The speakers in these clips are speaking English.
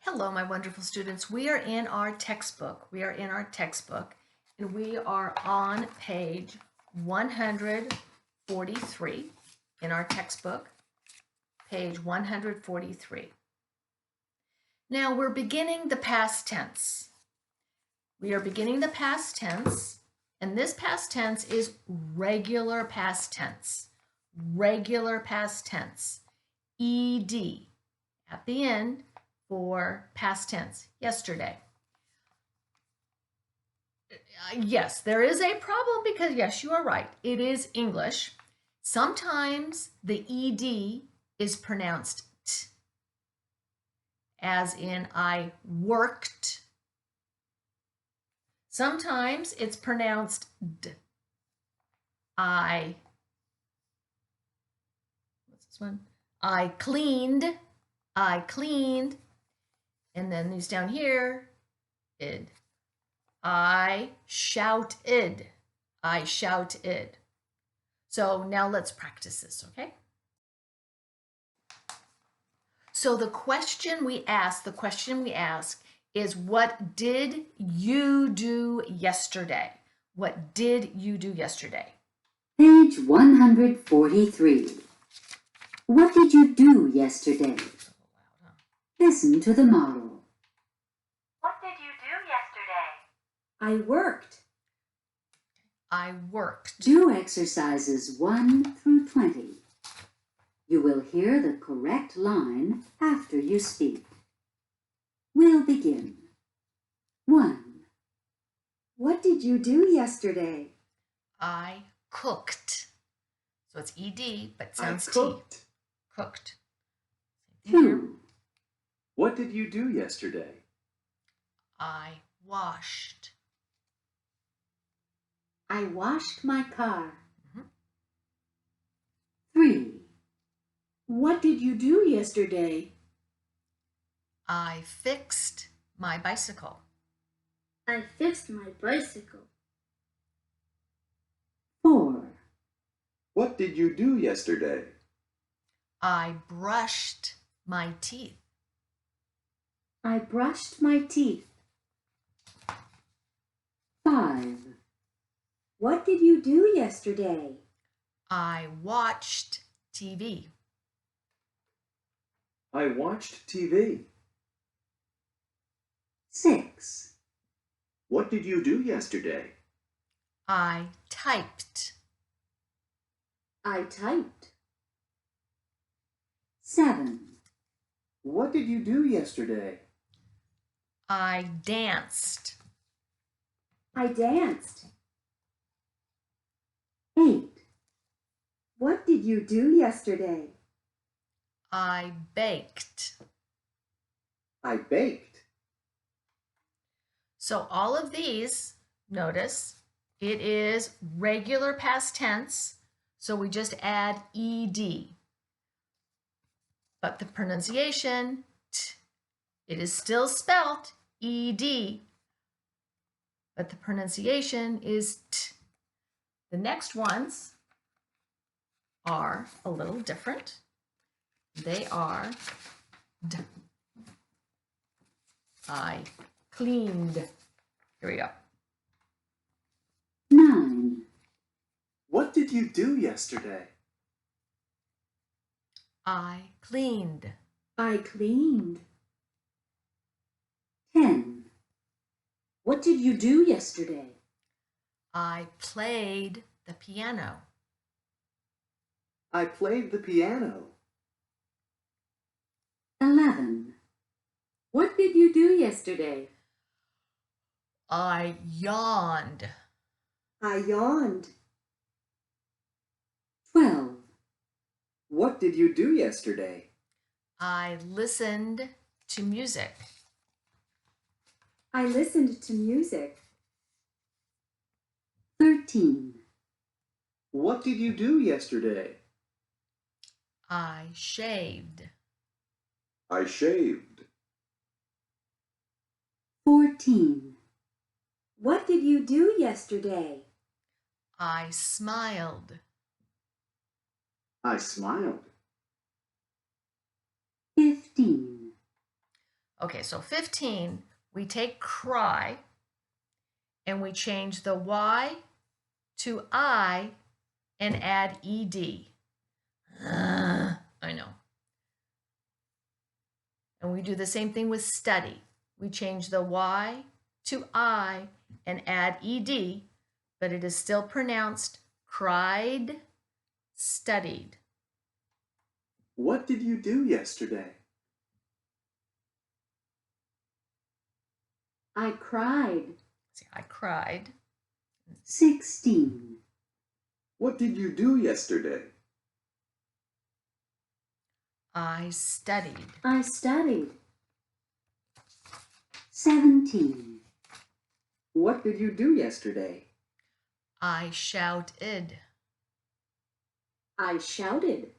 Hello, my wonderful students. We are in our textbook. And we are on page 143 in our textbook, page 143. Now we're beginning the past tense. We are beginning the past tense, and this past tense is regular past tense. Regular past tense. ED at the end for past tense, yesterday. Yes, there is a problem because, yes, you are right. It is English. Sometimes the ED is pronounced T, as in I worked. Sometimes it's pronounced D. What's this one? I cleaned. And then these down here, id. I shouted. So now let's practice this, okay? So the question we ask is, what did you do yesterday? What did you do yesterday? Page 143. What did you do yesterday? Listen to the model. What did you do yesterday? I worked. I worked. Do exercises 1 through 20. You will hear the correct line after you speak. We'll begin. 1. What did you do yesterday? I cooked. So it's ED, but sounds I cooked. T. Cooked. 2. What did you do yesterday? I washed. I washed my car. Mhm. 3. What did you do yesterday? I fixed my bicycle. I fixed my bicycle. 4. What did you do yesterday? I brushed my teeth. I brushed my teeth. 5. What did you do yesterday? I watched TV. I watched TV. 6. What did you do yesterday? I typed. I typed. 7. What did you do yesterday? I danced. I danced. 8. What did you do yesterday? I baked. I baked. So all of these, notice, it is regular past tense, so we just add ED. But the pronunciation, t, it is still spelt ED, but the pronunciation is t. The next ones are a little different. They are d. I cleaned. Here we go. 9. What did you do yesterday? I cleaned. I cleaned. 10. What did you do yesterday? I played the piano. I played the piano. 11. What did you do yesterday? I yawned. I yawned. 12. What did you do yesterday? I listened to music. I listened to music. 13. What did you do yesterday? I shaved. I shaved. 14. What did you do yesterday? I smiled. I smiled. 15. Okay, so 15, we take cry and we change the Y to I and add ED. I know. And we do the same thing with study. We change the Y to I and add ED, but it is still pronounced cried, studied. What did you do yesterday? I cried. See, I cried. 16. What did you do yesterday? I studied. I studied. 17. What did you do yesterday? I shouted. I shouted.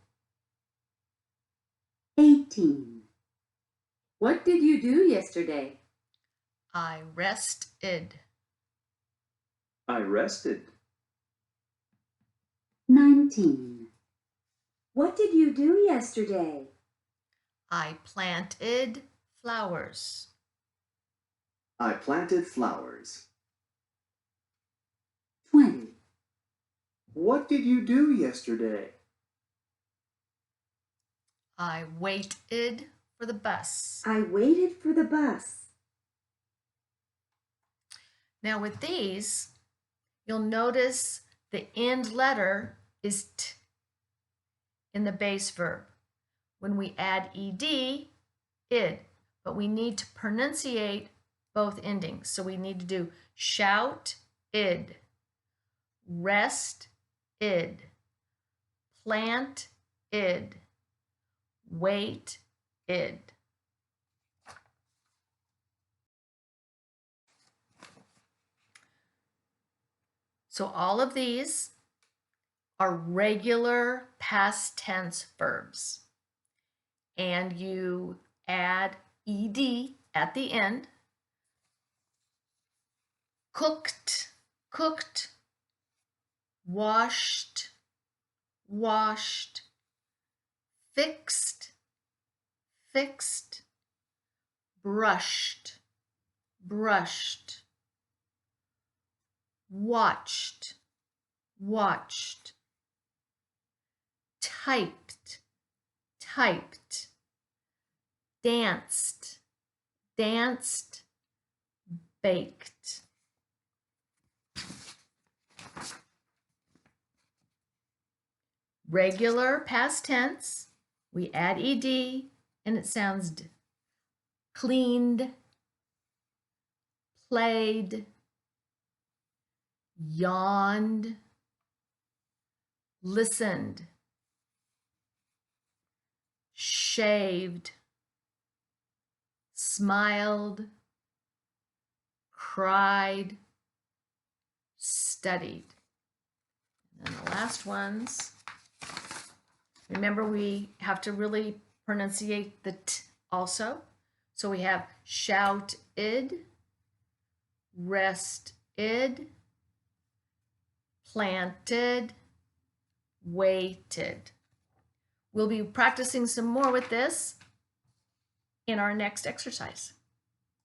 18. What did you do yesterday? I rested. I rested. 19. What did you do yesterday? I planted flowers. I planted flowers. 20. What did you do yesterday? I waited for the bus. I waited for the bus. Now with these, you'll notice the end letter is T in the base verb. When we add ed, id, but we need to pronunciate both endings. So we need to do shout, id, rest, id, plant, id, wait, id. So all of these are regular past tense verbs. And you add ed at the end. Cooked, cooked, washed, washed, fixed, fixed, brushed, brushed, watched, watched, typed, typed, danced, danced, baked. Regular past tense, we add ed and it sounds d. Cleaned, played, yawned, listened, shaved, smiled, cried, studied. And the last ones, remember we have to really pronunciate the T also. So we have shouted, rested, planted, waited. We'll be practicing some more with this in our next exercise.